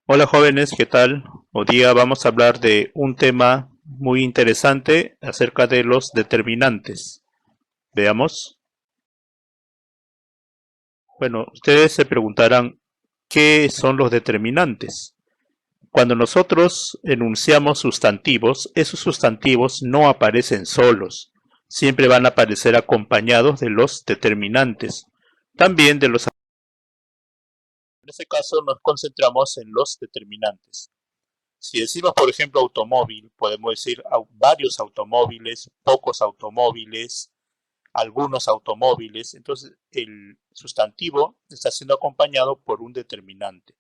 Hola jóvenes, ¿qué tal? Hoy día vamos a hablar de un tema muy interesante acerca de los determinantes. Veamos. Bueno, ustedes se preguntarán, ¿qué son los determinantes? Cuando nosotros enunciamos sustantivos, esos sustantivos no aparecen solos, siempre van a aparecer acompañados de los determinantes, también de los... En este caso nos concentramos en los determinantes. Si decimos, por ejemplo, automóvil, podemos decir varios automóviles, pocos automóviles, algunos automóviles. Entonces, el sustantivo está siendo acompañado por un determinante.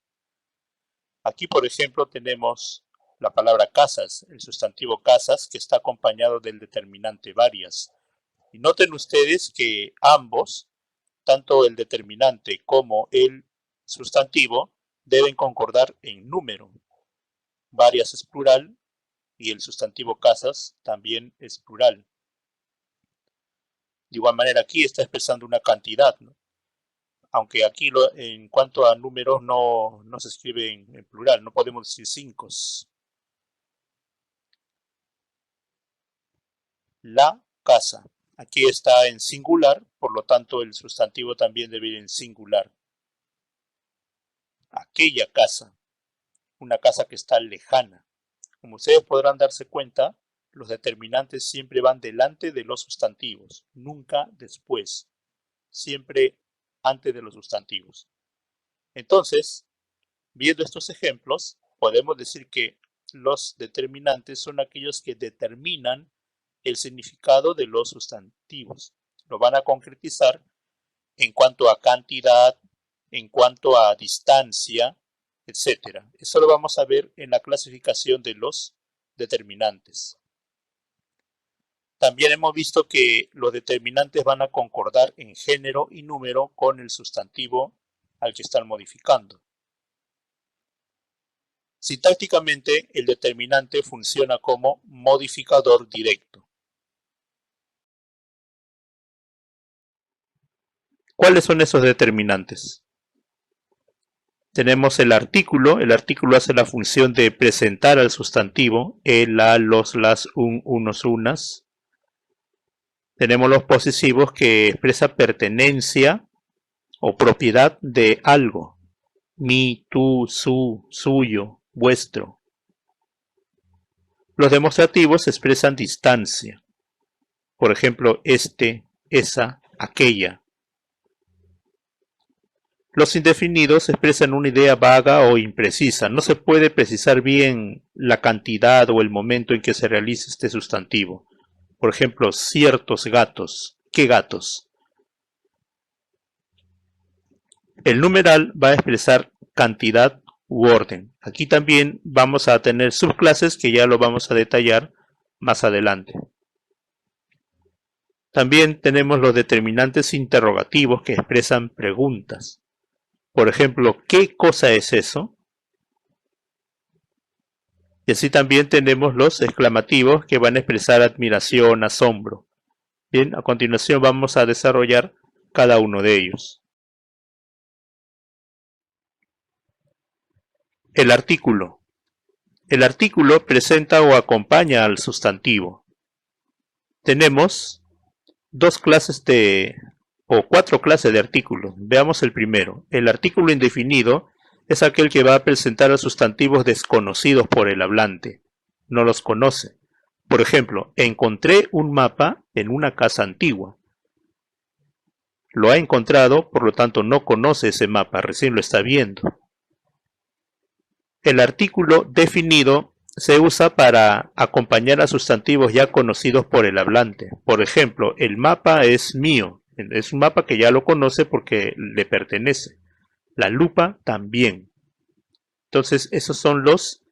Aquí, por ejemplo, tenemos la palabra casas, el sustantivo casas, que está acompañado del determinante varias. Y noten ustedes que ambos, tanto el determinante como el sustantivo, deben concordar en número. Varias es plural y el sustantivo casas también es plural. De igual manera aquí está expresando una cantidad, ¿no? Aunque aquí en cuanto a números no se escribe en plural, no podemos decir cinco. La casa. Aquí está en singular, por lo tanto el sustantivo también debe ir en singular. Aquella casa, una casa que está lejana. Como ustedes podrán darse cuenta, los determinantes siempre van delante de los sustantivos, nunca después, siempre antes de los sustantivos. Entonces, viendo estos ejemplos, podemos decir que los determinantes son aquellos que determinan el significado de los sustantivos. Lo van a concretizar en cuanto a cantidad, en cuanto a distancia, etc. Eso lo vamos a ver en la clasificación de los determinantes. También hemos visto que los determinantes van a concordar en género y número con el sustantivo al que están modificando. Sintácticamente, el determinante funciona como modificador directo. ¿Cuáles son esos determinantes? Tenemos el artículo hace la función de presentar al sustantivo, el, la, los, las, un, unos, unas. Tenemos los posesivos que expresa pertenencia o propiedad de algo, mi, tú, su, suyo, vuestro. Los demostrativos expresan distancia, por ejemplo, este, esa, aquella. Los indefinidos expresan una idea vaga o imprecisa. No se puede precisar bien la cantidad o el momento en que se realiza este sustantivo. Por ejemplo, ciertos gatos. ¿Qué gatos? El numeral va a expresar cantidad u orden. Aquí también vamos a tener subclases que ya lo vamos a detallar más adelante. También tenemos los determinantes interrogativos que expresan preguntas. Por ejemplo, ¿qué cosa es eso? Y así también tenemos los exclamativos que van a expresar admiración, asombro. Bien, a continuación vamos a desarrollar cada uno de ellos. El artículo. El artículo presenta o acompaña al sustantivo. Tenemos dos clases o cuatro clases de artículos. Veamos el primero. El artículo indefinido es aquel que va a presentar a sustantivos desconocidos por el hablante. No los conoce. Por ejemplo, encontré un mapa en una casa antigua. Lo ha encontrado, por lo tanto no conoce ese mapa, recién lo está viendo. El artículo definido se usa para acompañar a sustantivos ya conocidos por el hablante. Por ejemplo, el mapa es mío. Es un mapa que ya lo conoce porque le pertenece. La lupa también. Entonces, esos son los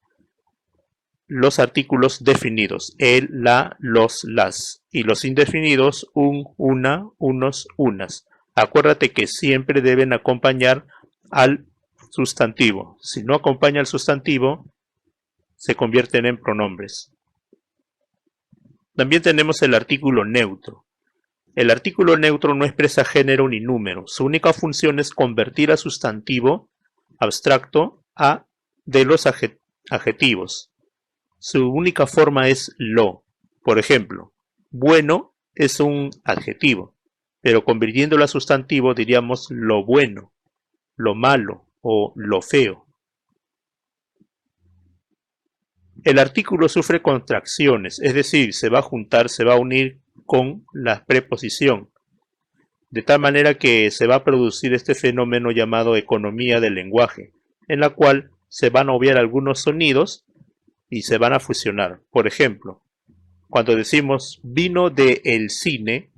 artículos definidos. El, la, los, las. Y los indefinidos, un, una, unos, unas. Acuérdate que siempre deben acompañar al sustantivo. Si no acompaña al sustantivo, se convierten en pronombres. También tenemos el artículo neutro. El artículo neutro no expresa género ni número. Su única función es convertir a sustantivo abstracto a de los adjetivos. Su única forma es lo. Por ejemplo, bueno es un adjetivo, pero convirtiéndolo a sustantivo diríamos lo bueno, lo malo o lo feo. El artículo sufre contracciones, es decir, se va a juntar, se va a unir con la preposición, de tal manera que se va a producir este fenómeno llamado economía del lenguaje, en la cual se van a obviar algunos sonidos y se van a fusionar. Por ejemplo, cuando decimos vino de el cine,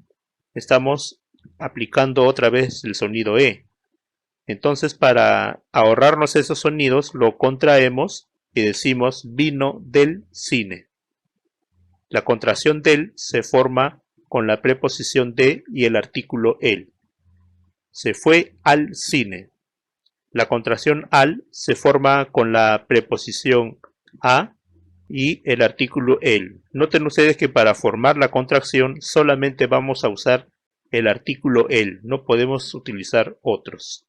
estamos aplicando otra vez el sonido E. Entonces, para ahorrarnos esos sonidos, lo contraemos y decimos vino del cine. La contracción del se forma con la preposición de y el artículo el. Se fue al cine. La contracción al se forma con la preposición a y el artículo el. Noten ustedes que para formar la contracción solamente vamos a usar el artículo el, no podemos utilizar otros.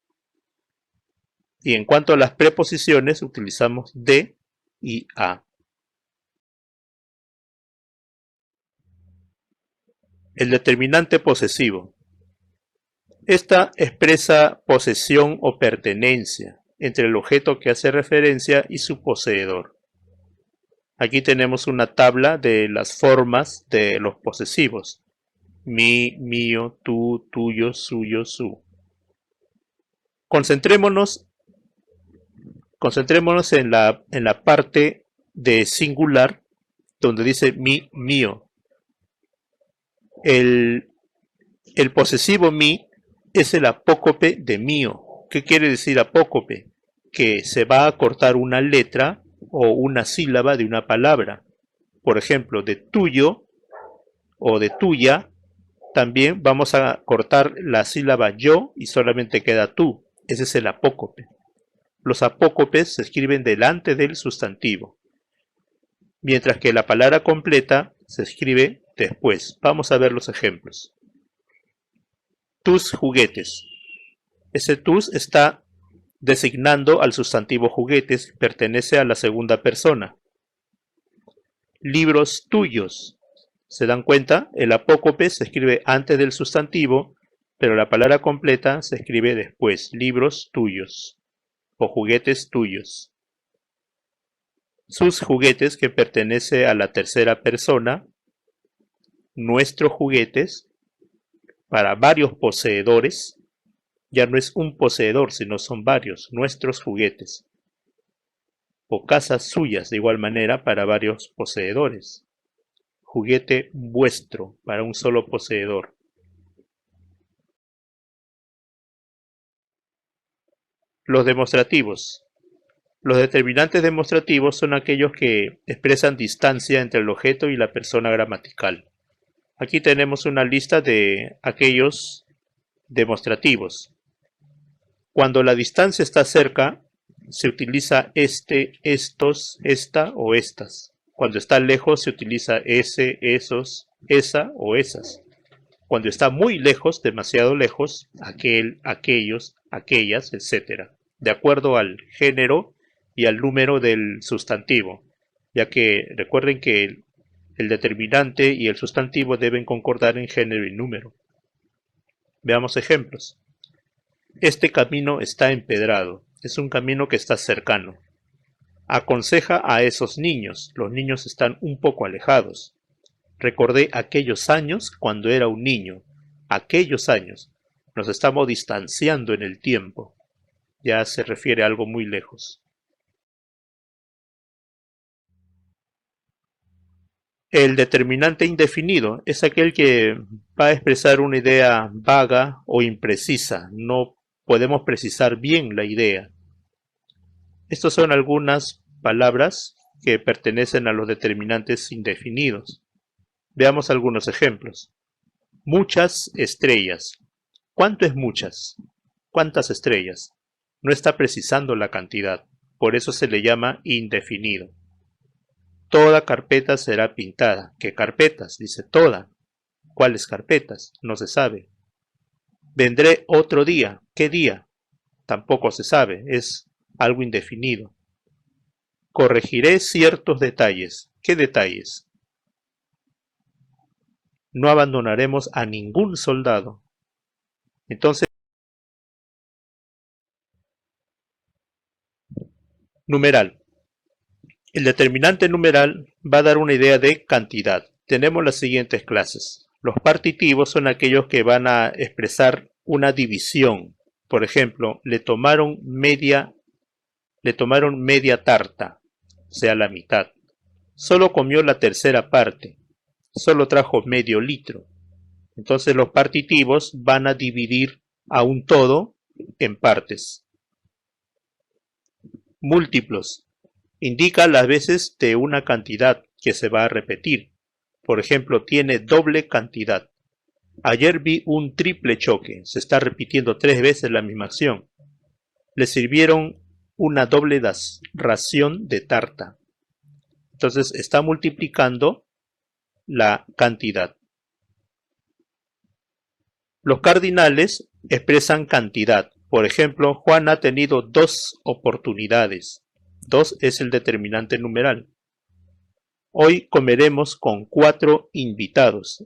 Y en cuanto a las preposiciones, utilizamos de y a. El determinante posesivo. Esta expresa posesión o pertenencia entre el objeto que hace referencia y su poseedor. Aquí tenemos una tabla de las formas de los posesivos. Mi, mío, tú, tuyo, suyo, su. Concentrémonos en la parte de singular donde dice mi, mío. El posesivo mi es el apócope de mío. ¿Qué quiere decir apócope? Que se va a cortar una letra o una sílaba de una palabra. Por ejemplo, de tuyo o de tuya, también vamos a cortar la sílaba yo y solamente queda tú. Ese es el apócope. Los apócopes se escriben delante del sustantivo, mientras que la palabra completa se escribe después. Vamos a ver los ejemplos. Tus juguetes. Ese tus está designando al sustantivo juguetes, pertenece a la segunda persona. Libros tuyos. ¿Se dan cuenta? El apócope se escribe antes del sustantivo, pero la palabra completa se escribe después. Libros tuyos o juguetes tuyos. Sus juguetes, que pertenece a la tercera persona. Nuestros juguetes, para varios poseedores. Ya no es un poseedor, sino son varios, nuestros juguetes. O casas suyas, de igual manera, para varios poseedores. Juguete vuestro, para un solo poseedor. Los demostrativos. Los determinantes demostrativos son aquellos que expresan distancia entre el objeto y la persona gramatical. Aquí tenemos una lista de aquellos demostrativos. Cuando la distancia está cerca, se utiliza este, estos, esta o estas. Cuando está lejos, se utiliza ese, esos, esa o esas. Cuando está muy lejos, demasiado lejos, aquel, aquellos, aquellas, etc. De acuerdo al género y al número del sustantivo, ya que recuerden que el determinante y el sustantivo deben concordar en género y número. Veamos ejemplos. Este camino está empedrado, es un camino que está cercano. Aconseja a esos niños, los niños están un poco alejados. Recordé aquellos años cuando era un niño, aquellos años. Nos estamos distanciando en el tiempo, ya se refiere a algo muy lejos. El determinante indefinido es aquel que va a expresar una idea vaga o imprecisa, no podemos precisar bien la idea. Estas son algunas palabras que pertenecen a los determinantes indefinidos. Veamos algunos ejemplos. Muchas estrellas. ¿Cuánto es muchas? ¿Cuántas estrellas? No está precisando la cantidad, por eso se le llama indefinido. Toda carpeta será pintada. ¿Qué carpetas? Dice toda. ¿Cuáles carpetas? No se sabe. Vendré otro día. ¿Qué día? Tampoco se sabe, es algo indefinido. corregiré ciertos detalles. ¿Qué detalles? No abandonaremos a ningún soldado. Entonces, numeral. El determinante numeral va a dar una idea de cantidad. Tenemos las siguientes clases. Los partitivos son aquellos que van a expresar una división. Por ejemplo, le tomaron media tarta, o sea, la mitad. Solo comió la tercera parte. Solo trajo medio litro. Entonces los partitivos van a dividir a un todo en partes. Múltiplos. Indica las veces de una cantidad que se va a repetir. Por ejemplo, tiene doble cantidad. Ayer vi un triple choque. Se está repitiendo 3 veces la misma acción. Le sirvieron una doble ración de tarta. Entonces está multiplicando la cantidad. Los cardinales expresan cantidad. Por ejemplo, Juan ha tenido 2 oportunidades. 2 es el determinante numeral. Hoy comeremos con 4 invitados.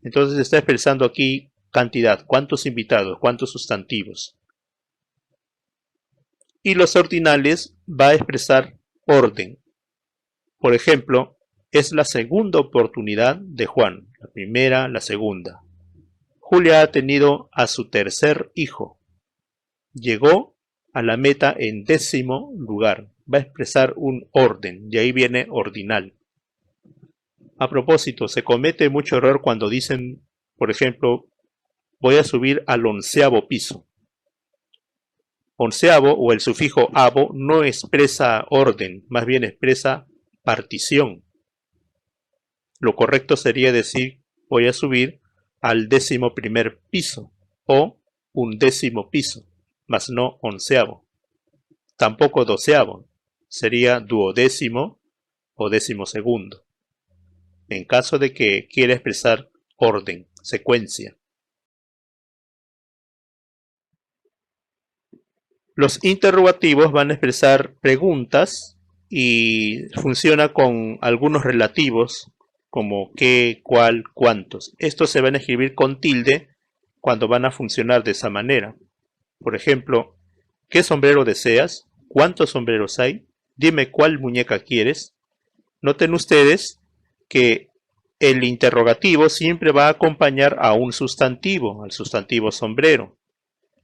Entonces está expresando aquí cantidad. ¿Cuántos invitados? ¿Cuántos sustantivos? Y los ordinales va a expresar orden. Por ejemplo, es la segunda oportunidad de Juan. La primera, la segunda. Julia ha tenido a su tercer hijo. Llegó a la meta en 10º lugar. Va a expresar un orden, de ahí viene ordinal. A propósito, se comete mucho error cuando dicen, por ejemplo, voy a subir al 11º piso. Onceavo o el sufijo avo no expresa orden, más bien expresa partición. Lo correcto sería decir, voy a subir al 11º piso o 11º piso, mas no 11avo. Tampoco 12avo, sería 12º o 12º, en caso de que quiera expresar orden, secuencia. Los interrogativos van a expresar preguntas y funciona con algunos relativos como qué, cuál, cuántos. Estos se van a escribir con tilde cuando van a funcionar de esa manera. Por ejemplo, ¿qué sombrero deseas? ¿Cuántos sombreros hay? Dime cuál muñeca quieres. Noten ustedes que el interrogativo siempre va a acompañar a un sustantivo, al sustantivo sombrero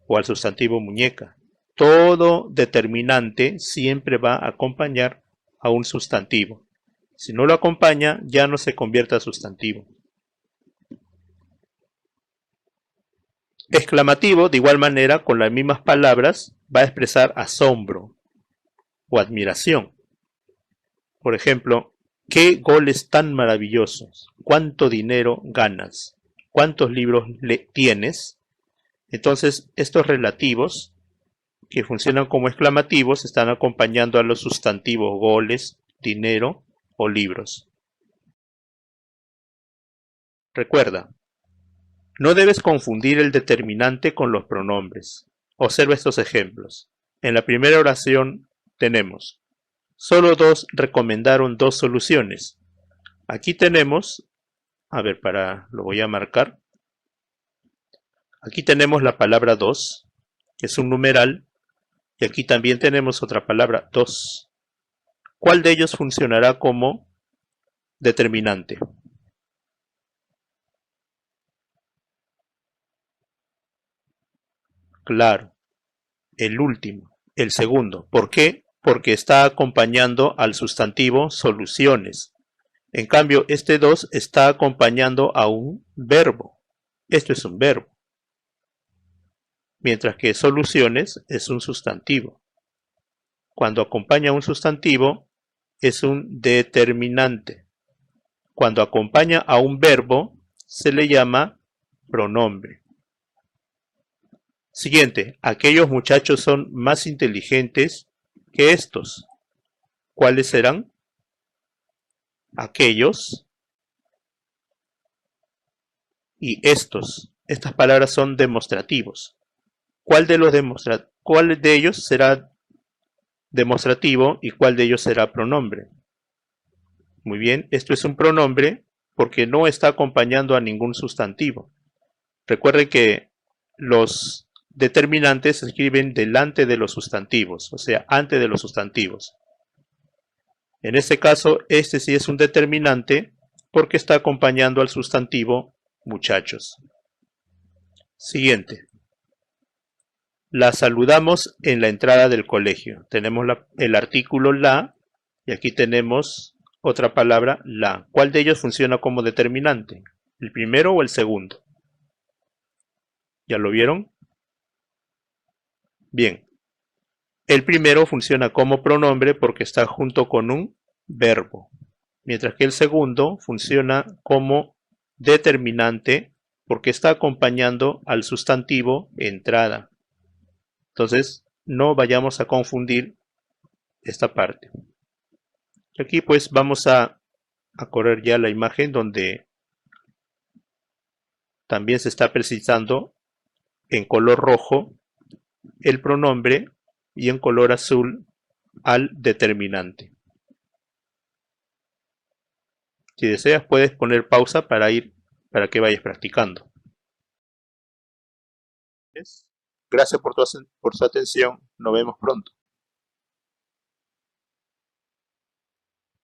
o al sustantivo muñeca. Todo determinante siempre va a acompañar a un sustantivo. Si no lo acompaña, ya no se convierte a sustantivo. Exclamativo, de igual manera, con las mismas palabras, va a expresar asombro o admiración. Por ejemplo, ¿qué goles tan maravillosos? ¿Cuánto dinero ganas? ¿Cuántos libros tienes? Entonces, estos relativos que funcionan como exclamativos están acompañando a los sustantivos goles, dinero o libros. Recuerda, no debes confundir el determinante con los pronombres. Observa estos ejemplos. En la primera oración tenemos, solo 2 recomendaron 2 soluciones. Aquí tenemos, lo voy a marcar. Aquí tenemos la palabra 2, que es un numeral, y aquí también tenemos otra palabra, 2. ¿Cuál de ellos funcionará como determinante? Claro, el último, el segundo. ¿Por qué? Porque está acompañando al sustantivo soluciones. En cambio, este 2 está acompañando a un verbo. Esto es un verbo. Mientras que soluciones es un sustantivo. Cuando acompaña a un sustantivo, es un determinante. Cuando acompaña a un verbo, se le llama pronombre. Siguiente, aquellos muchachos son más inteligentes que estos. ¿Cuáles serán? Aquellos y estos. Estas palabras son demostrativos. ¿Cuál de ellos será demostrativo y cuál de ellos será pronombre. Muy bien, esto es un pronombre porque no está acompañando a ningún sustantivo. Recuerden que los determinantes se escriben delante de los sustantivos, o sea, antes de los sustantivos. En este caso, este sí es un determinante porque está acompañando al sustantivo muchachos. Siguiente. La saludamos en la entrada del colegio. Tenemos el artículo la y aquí tenemos otra palabra la. ¿Cuál de ellos funciona como determinante? ¿El primero o el segundo? ¿Ya lo vieron? Bien. El primero funciona como pronombre porque está junto con un verbo, mientras que el segundo funciona como determinante porque está acompañando al sustantivo entrada. Entonces, no vayamos a confundir esta parte. Aquí pues vamos a correr ya la imagen donde también se está precisando en color rojo el pronombre y en color azul al determinante. Si deseas puedes poner pausa para que vayas practicando. Gracias por su atención. Nos vemos pronto.